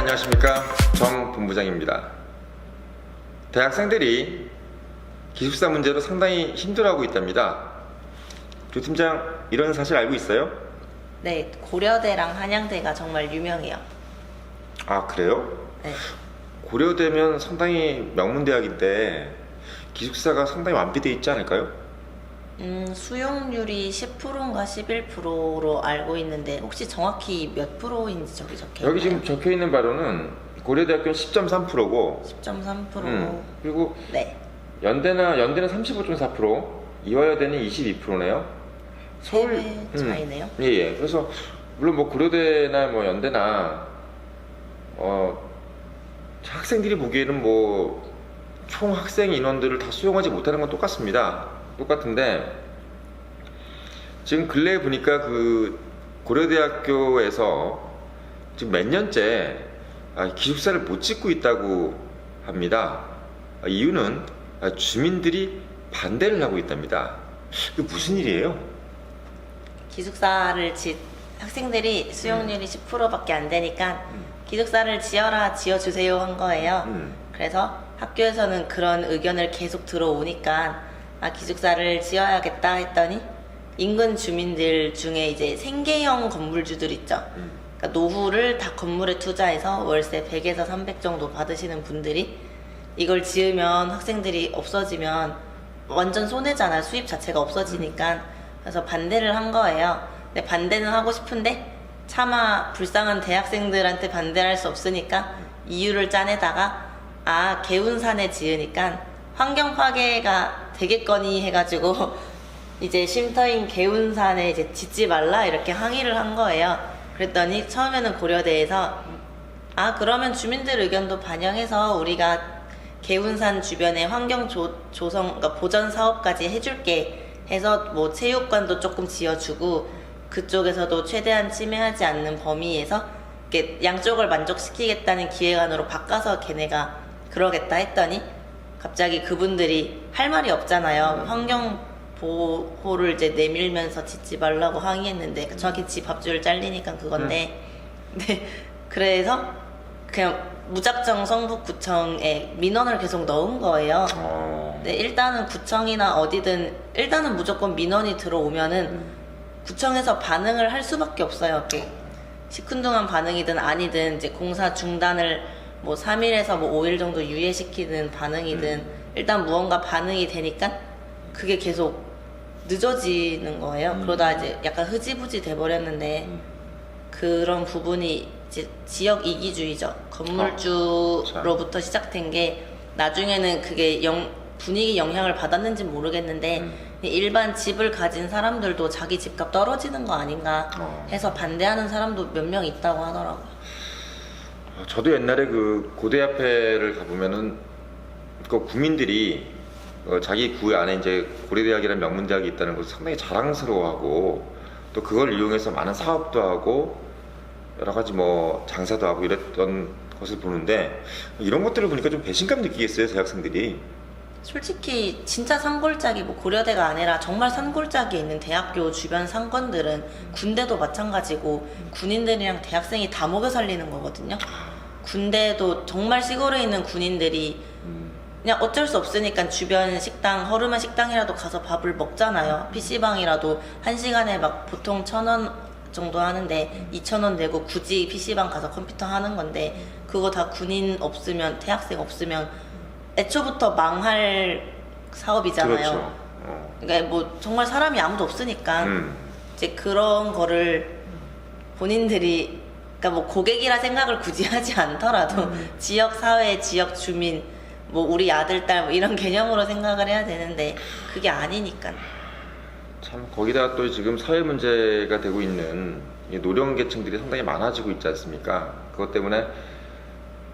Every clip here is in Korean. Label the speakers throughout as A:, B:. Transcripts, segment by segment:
A: 안녕하십니까, 정 본부장입니다. 대학생들이 기숙사 문제로 상당히 힘들어하고 있답니다. 조 팀장, 이런 사실 알고 있어요?
B: 네, 고려대랑 한양대가 정말 유명해요.
A: 아, 그래요?
B: 네.
A: 고려대면 상당히 명문대학인데 기숙사가 상당히 완비되어 있지 않을까요?
B: 수용률이 10%인가 11%로 알고 있는데 혹시 정확히 몇 프로인지 저기 적혀
A: 여기
B: 있나요?
A: 지금 적혀 있는 바로는 고려대학교는 10.3%고
B: 10.3%.
A: 그리고
B: 네.
A: 연대는 35.4%, 이화여대는 22%네요. 서울
B: 3배 차이네요.
A: 예. 그래서 물론 뭐 고려대나 뭐 연대나 학생들이 보기에는 뭐 총 학생 인원들을 다 수용하지 못하는 건 똑같은데 지금 근래에 보니까 그 고려대학교에서 지금 몇 년째 기숙사를 못 짓고 있다고 합니다. 이유는 주민들이 반대를 하고 있답니다. 그 무슨 일이에요?
B: 기숙사를 학생들이 수용률이 10%밖에 안 되니까 기숙사를 지어주세요 한 거예요. 그래서 학교에서는 그런 의견을 계속 들어오니까 기숙사를 지어야겠다 했더니 인근 주민들 중에 이제 생계형 건물주들 있죠. 그러니까 노후를 다 건물에 투자해서 월세 100에서 300 정도 받으시는 분들이 이걸 지으면 학생들이 없어지면 완전 손해잖아요. 수입 자체가 없어지니까. 그래서 반대를 한 거예요. 근데 반대는 하고 싶은데 차마 불쌍한 대학생들한테 반대할 수 없으니까 이유를 짜내다가 개운산에 지으니까 환경 파괴가 되겠거니 해가지고 이제 쉼터인 개운산에 이제 짓지 말라 이렇게 항의를 한 거예요. 그랬더니 처음에는 고려대에서 그러면 주민들 의견도 반영해서 우리가 개운산 주변에 환경 조성, 그러니까 보전 사업까지 해줄게 해서 뭐 체육관도 조금 지어주고 그쪽에서도 최대한 침해하지 않는 범위에서 이렇게 양쪽을 만족시키겠다는 기획안으로 바꿔서 걔네가 그러겠다 했더니 갑자기 그분들이 할 말이 없잖아요. 환경 보호를 이제 내밀면서 짓지 말라고 항의했는데 정확히 집 앞줄 잘리니까 그건데 네, 그래서 그냥 무작정 성북구청에 민원을 계속 넣은 거예요. 네, 일단은 구청이나 어디든 일단은 무조건 민원이 들어오면은 구청에서 반응을 할 수밖에 없어요. 시큰둥한 반응이든 아니든 이제 공사 중단을 뭐 3일에서 뭐 5일 정도 유예시키는 반응이든 일단 무언가 반응이 되니까 그게 계속 늦어지는 거예요. 그러다 이제 약간 흐지부지 돼버렸는데 그런 부분이 이제 지역 이기주의죠. 건물주로부터 시작된 게 나중에는 그게 분위기 영향을 받았는지 모르겠는데 일반 집을 가진 사람들도 자기 집값 떨어지는 거 아닌가 해서 반대하는 사람도 몇 명 있다고 하더라고요.
A: 저도 옛날에 그 고대 앞에를 가보면은 그 국민들이 자기 구 안에 이제 고려대학이라는 명문대학이 있다는 것을 상당히 자랑스러워하고 또 그걸 이용해서 많은 사업도 하고 여러 가지 뭐 장사도 하고 이랬던 것을 보는데 이런 것들을 보니까 좀 배신감 느끼겠어요, 대학생들이.
B: 솔직히 진짜 산골짜기 뭐 고려대가 아니라 정말 산골짜기에 있는 대학교 주변 상권들은 군대도 마찬가지고 군인들이랑 대학생이 다 먹여 살리는 거거든요. 군대도 정말 시골에 있는 군인들이 그냥 어쩔 수 없으니까 주변 식당, 허름한 식당이라도 가서 밥을 먹잖아요. PC방이라도 1시간에 막 보통 1,000원 정도 하는데 2,000원 내고 굳이 PC방 가서 컴퓨터 하는 건데 그거 다 군인 없으면, 대학생 없으면 애초부터 망할 사업이잖아요.
A: 그렇죠.
B: 그러니까 뭐 정말 사람이 아무도 없으니까 이제 그런 거를 본인들이 그러니까 뭐 고객이라 생각을 굳이 하지 않더라도 지역 사회, 지역 주민, 뭐 우리 아들, 딸 뭐 이런 개념으로 생각을 해야 되는데 그게 아니니까.
A: 참 거기다가 또 지금 사회 문제가 되고 있는 이 노령계층들이 상당히 많아지고 있지 않습니까? 그것 때문에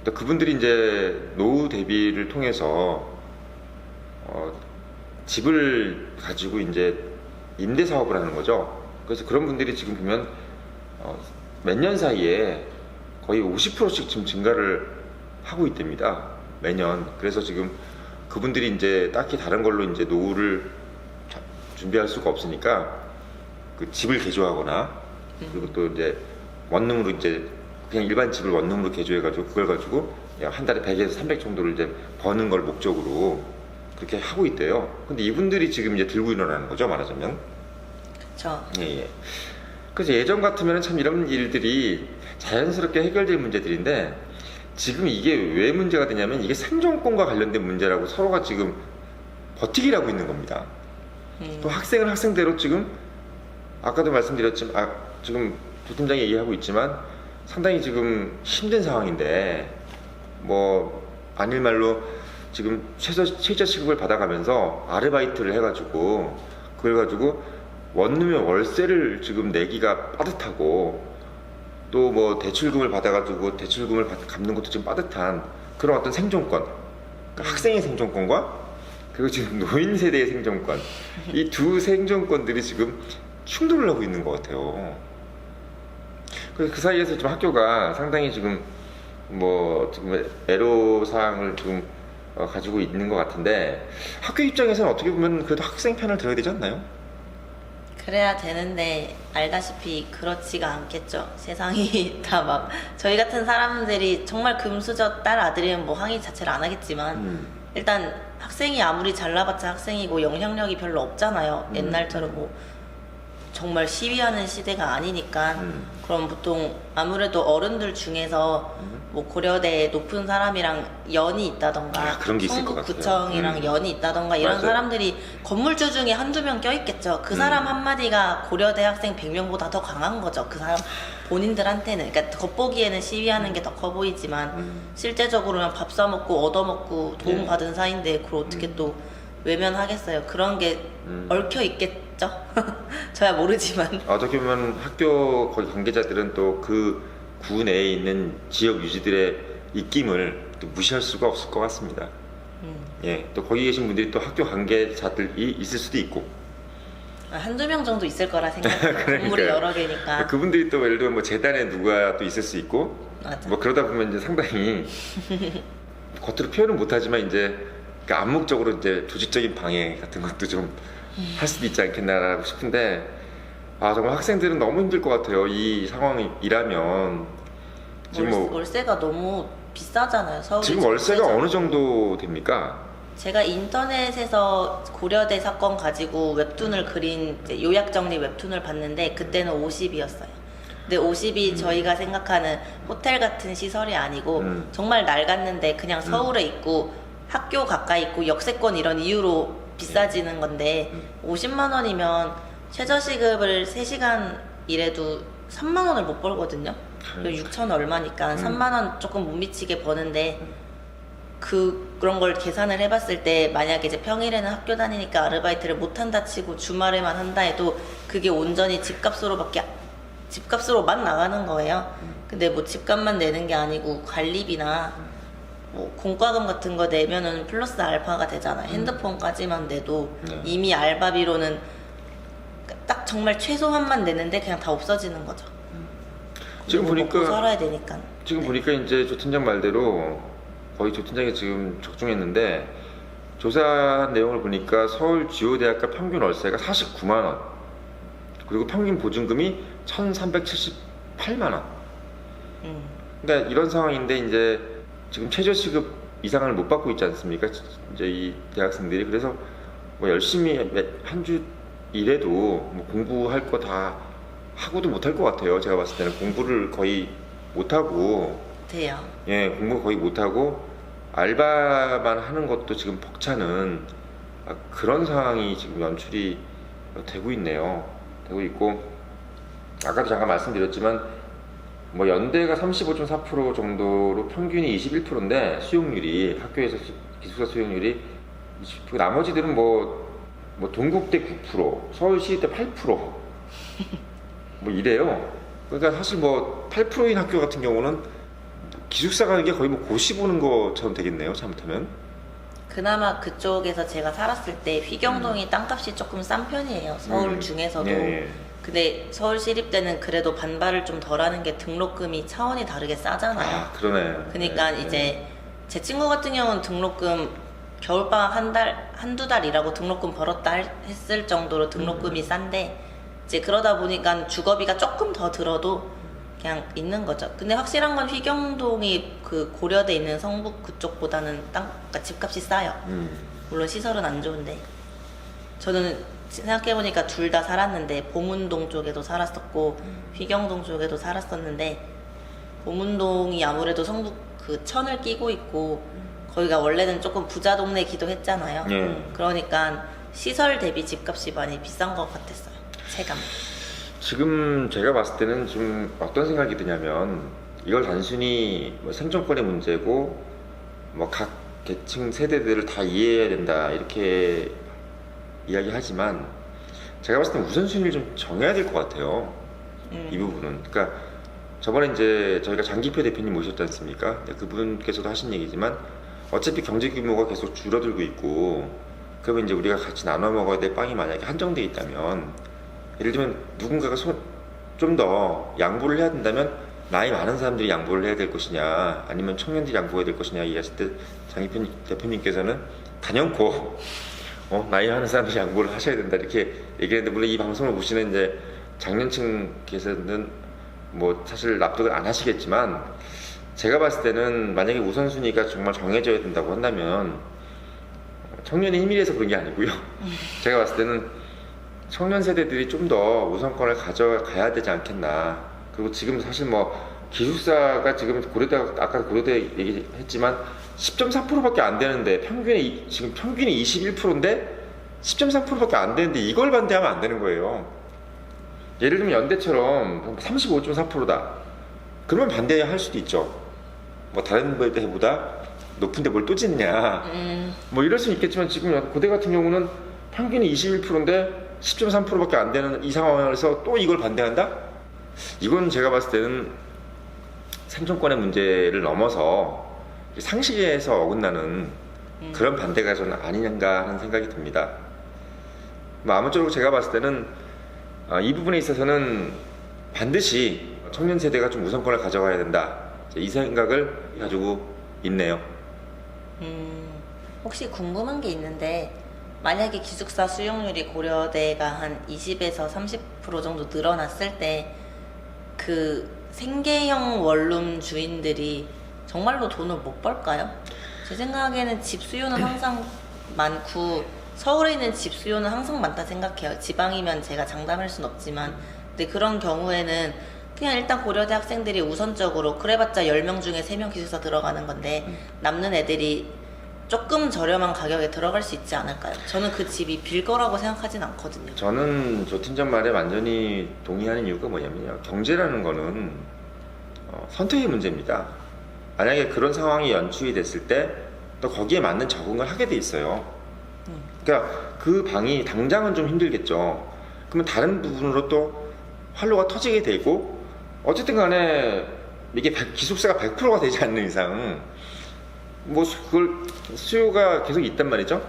A: 또 그분들이 이제 노후 대비를 통해서 집을 가지고 이제 임대 사업을 하는 거죠. 그래서 그런 분들이 지금 보면 몇 년 사이에 거의 50%씩 지금 증가를 하고 있답니다. 매년. 그래서 지금 그분들이 이제 딱히 다른 걸로 이제 노후를 준비할 수가 없으니까 그 집을 개조하거나 그리고 또 이제 원룸으로 이제 그냥 일반 집을 원룸으로 개조해가지고 그걸 가지고 한 달에 100에서 300 정도를 이제 버는 걸 목적으로 그렇게 하고 있대요. 근데 이분들이 지금 이제 들고 일어나는 거죠, 말하자면.
B: 그쵸.
A: 예, 예. 그래서 예전 같으면 참 이런 일들이 자연스럽게 해결될 문제들인데 지금 이게 왜 문제가 되냐면 이게 생존권과 관련된 문제라고 서로가 지금 버티기를 하고 있는 겁니다. 또 학생은 학생대로 지금 아까도 말씀드렸지만 지금 조 팀장이 얘기하고 있지만 상당히 지금 힘든 상황인데 뭐 아닐 말로 지금 최저 시급을 받아가면서 아르바이트를 해가지고 그걸 가지고 원룸의 월세를 지금 내기가 빠듯하고 또 뭐 대출금을 받아가지고 대출금을 갚는 것도 지금 빠듯한 그런 어떤 생존권, 그러니까 학생의 생존권과 그리고 지금 노인 세대의 생존권, 이 두 생존권들이 지금 충돌을 하고 있는 것 같아요. 그래서 그 사이에서 지금 학교가 상당히 지금 뭐 지금 애로사항을 지금 가지고 있는 것 같은데 학교 입장에서는 어떻게 보면 그래도 학생 편을 들어야 되지 않나요?
B: 그래야 되는데 알다시피 그렇지가 않겠죠. 세상이 다 막 저희 같은 사람들이 정말 금수저 딸 아들이면 뭐 항의 자체를 안 하겠지만 일단 학생이 아무리 잘나봤자 학생이고 영향력이 별로 없잖아요. 옛날처럼 뭐 정말 시위하는 시대가 아니니까. 그럼 보통 아무래도 어른들 중에서 뭐 고려대 높은 사람이랑 연이 있다던가
A: 그런 게 있을 것 같아요.
B: 성북구청이랑 연이 있다던가 이런
A: 맞아요.
B: 사람들이 건물주 중에 한두 명 껴있겠죠. 그 사람 한마디가 고려대 학생 100명보다 더 강한 거죠. 그 사람 본인들한테는. 그러니까 겉보기에는 시위하는 게 더 커 보이지만 실제적으로는 밥 사먹고 얻어먹고 도움받은 사이인데 그걸 어떻게 또 외면하겠어요. 그런 게 얽혀 있겠죠. 저야 모르지만.
A: 어떻게 보면 학교 거기 관계자들은 또 그 구 내에 있는 지역 유지들의 입김을 또 무시할 수가 없을 것 같습니다. 예, 또 거기 계신 분들이 또 학교 관계자들이 있을 수도 있고.
B: 한두 명 정도 있을 거라 생각해요.
A: 그러니까요.
B: 건물이 여러 개니까.
A: 그분들이 또 예를 들면 뭐 재단에 누가 또 있을 수 있고.
B: 맞아.
A: 뭐 그러다 보면 이제 상당히 겉으로 표현은 못하지만 이제 그러니까 암묵적으로 이제 조직적인 방해 같은 것도 좀 할 수도 있지 않겠나라고 싶은데 정말 학생들은 너무 힘들 것 같아요. 이 상황이라면 지금 뭐
B: 월세가 너무 비싸잖아요. 서울
A: 지금 월세가 어느 정도 됩니까?
B: 제가 인터넷에서 고려대 사건 가지고 웹툰을 그린 이제 요약 정리 웹툰을 봤는데 그때는 50이었어요. 근데 50이 저희가 생각하는 호텔 같은 시설이 아니고 정말 낡았는데 그냥 서울에 있고 학교 가까이 있고 역세권 이런 이유로 비싸지는 건데 50만 원이면 최저시급을 3시간 일해도 3만 원을 못 벌거든요. 6천 얼마니까 3만 원 조금 못 미치게 버는데 그런 걸 계산을 해봤을 때 만약에 이제 평일에는 학교 다니니까 아르바이트를 못 한다 치고 주말에만 한다 해도 그게 온전히 집값으로만 나가는 거예요. 근데 뭐 집값만 내는 게 아니고 관리비나 뭐 공과금 같은 거 내면은 플러스 알파가 되잖아요. 핸드폰까지만 내도 이미 알바비로는 딱 정말 최소한만 내는데 그냥 다 없어지는 거죠.
A: 지금 보니까
B: 먹고 살아야 되니까.
A: 지금
B: 네.
A: 보니까 이제 조 팀장 말대로 거의 조 팀장이 지금 적중했는데 조사한 내용을 보니까 서울 주요대학가 평균 월세가 49만 원 그리고 평균 보증금이 1,378만 원. 그러니까 이런 상황인데 이제 지금 최저시급 이상을 못 받고 있지 않습니까? 이제 이 대학생들이. 그래서 뭐 열심히 한 주 일해도 뭐 공부할 거 다 하고도 못할 것 같아요. 제가 봤을 때는 공부를 거의 못하고
B: 돼요.
A: 예, 공부 거의 못하고 알바만 하는 것도 지금 벅차는 그런 상황이 지금 연출이 되고 있네요. 되고 있고 아까도 잠깐 말씀드렸지만 뭐 연대가 35.4% 정도로 평균이 21%인데 수용률이 학교에서 기숙사 수용률이 20%, 나머지들은 뭐 동국대 9%, 서울시립대 8%, 뭐 이래요. 그러니까 사실 뭐 8%인 학교 같은 경우는 기숙사 가는 게 거의 뭐 고시 보는 것처럼 되겠네요. 잘못하면.
B: 그나마 그쪽에서 제가 살았을 때 휘경동이 땅값이 조금 싼 편이에요. 서울 중에서도.
A: 예.
B: 근데 서울시립대는 그래도 반발을 좀 덜하는 게 등록금이 차원이 다르게 싸잖아요.
A: 그러네.
B: 그러니까
A: 네,
B: 이제 제 친구 같은 경우는 등록금 겨울방학 한두 달 일하고 등록금 벌었다 했을 정도로 등록금이 싼데 이제 그러다 보니까 주거비가 조금 더 들어도 그냥 있는 거죠. 근데 확실한 건 휘경동이 그 고려대 있는 성북 그쪽보다는 땅, 집값이 싸요. 물론 시설은 안 좋은데. 저는 생각해보니까 둘 다 살았는데 보문동 쪽에도 살았었고 휘경동 쪽에도 살았었는데 보문동이 아무래도 성북 그 천을 끼고 있고 거기가 원래는 조금 부자 동네기도 했잖아요. 그러니까 시설 대비 집값이 많이 비싼 것 같았어요. 체감.
A: 지금 제가 봤을 때는 좀 어떤 생각이 드냐면 이걸 단순히 뭐 생존권의 문제고 뭐 각 계층 세대들을 다 이해해야 된다 이렇게 이야기하지만 제가 봤을 때 우선순위를 좀 정해야 될 것 같아요. 이 부분은. 그러니까 저번에 이제 저희가 장기표 대표님 모셨지 않습니까? 그분께서도 하신 얘기지만 어차피 경제 규모가 계속 줄어들고 있고 그러면 이제 우리가 같이 나눠 먹어야 될 빵이 만약에 한정돼 있다면 예를 들면 누군가가 좀 더 양보를 해야 된다면 나이 많은 사람들이 양보를 해야 될 것이냐 아니면 청년들이 양보해야 될 것이냐 얘기했을 때 장기표 대표님께서는 단연코 나이 많은 사람들이 양보를 하셔야 된다 이렇게 얘기했는데 물론 이 방송을 보시는 이제 장년층께서는 뭐 사실 납득을 안 하시겠지만 제가 봤을 때는 만약에 우선순위가 정말 정해져야 된다고 한다면 청년의 힘이 돼서 그런 게 아니고요. 제가 봤을 때는 청년 세대들이 좀 더 우선권을 가져가야 되지 않겠나. 그리고 지금 사실 뭐 기숙사가 지금 고려대 아까 고려대 얘기했지만 10.3%밖에 안 되는데 지금 평균이 21%인데 10.3%밖에 안 되는데 이걸 반대하면 안 되는 거예요. 예를 들면 연대처럼 35.4%다. 그러면 반대할 수도 있죠. 뭐 다른 데보다 높은데 뭘 또 짓느냐. 뭐 이럴 수는 있겠지만 지금 고대 같은 경우는 평균이 21%인데 10.3%밖에 안 되는 이 상황에서 또 이걸 반대한다? 이건 제가 봤을 때는 생존권의 문제를 넘어서 상식에서 어긋나는 그런 반대가 저는 아니는가 하는 생각이 듭니다. 뭐 아무쪼록 제가 봤을 때는 이 부분에 있어서는 반드시 청년 세대가 좀 우선권을 가져가야 된다. 이 생각을 가지고 있네요.
B: 혹시 궁금한 게 있는데 만약에 기숙사 수용률이 고려대가 한 20에서 30% 정도 늘어났을 때 그 생계형 원룸 주인들이 정말로 돈을 못 벌까요? 제 생각에는 집 수요는 항상 많고 서울에 있는 집 수요는 항상 많다 생각해요. 지방이면 제가 장담할 순 없지만 근데 그런 경우에는 그냥 일단 고려대 학생들이 우선적으로 그래봤자 10명 중에 3명 기숙사 들어가는 건데 남는 애들이 조금 저렴한 가격에 들어갈 수 있지 않을까요? 저는 그 집이 빌 거라고 생각하진 않거든요.
A: 저는 조 팀장 말에 완전히 동의하는 이유가 뭐냐면요. 경제라는 거는 선택의 문제입니다. 만약에 그런 상황이 연출이 됐을 때 또 거기에 맞는 적응을 하게 돼 있어요. 그러니까 그 방이 당장은 좀 힘들겠죠. 그러면 다른 부분으로 또 활로가 터지게 되고 어쨌든 간에 이게 기숙사가 100%가 되지 않는 이상 뭐 그걸 수요가 계속 있단 말이죠.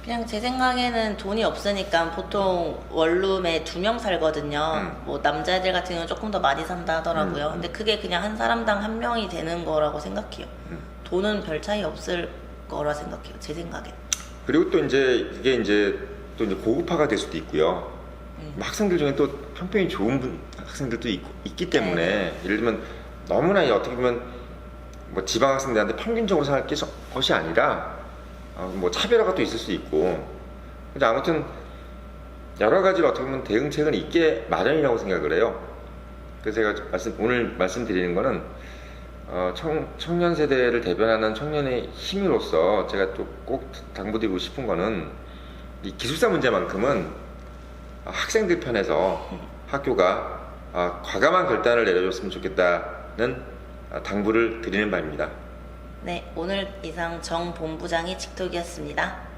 B: 그냥 제 생각에는 돈이 없으니까 보통 원룸에 2명 살거든요. 뭐 남자애들 같은 경우는 조금 더 많이 산다 하더라고요. 근데 그게 그냥 한 사람당 1명이 되는 거라고 생각해요. 돈은 별 차이 없을 거라 생각해요. 제 생각에.
A: 그리고 또 이제 이게 이제 또 이제 고급화가 될 수도 있고요. 학생들 중에 또 평평이 좋은 학생들도 있기 때문에
B: 네.
A: 예를 들면 너무나 어떻게 보면 뭐 지방 학생들한테 평균적으로 생각할 것이 아니라 뭐 차별화가 또 있을 수 있고 근데 아무튼 여러 가지로 어떻게 보면 대응책은 있게 마련이라고 생각을 해요. 그래서 제가 오늘 말씀드리는 거는 청년 세대를 대변하는 청년의 힘으로서 제가 또 꼭 당부드리고 싶은 거는 이 기숙사 문제만큼은 학생들 편에서 학교가 과감한 결단을 내려줬으면 좋겠다는 당부를 드리는 바입니다.
B: 네, 오늘 이상 정 본부장이 직톡이었습니다.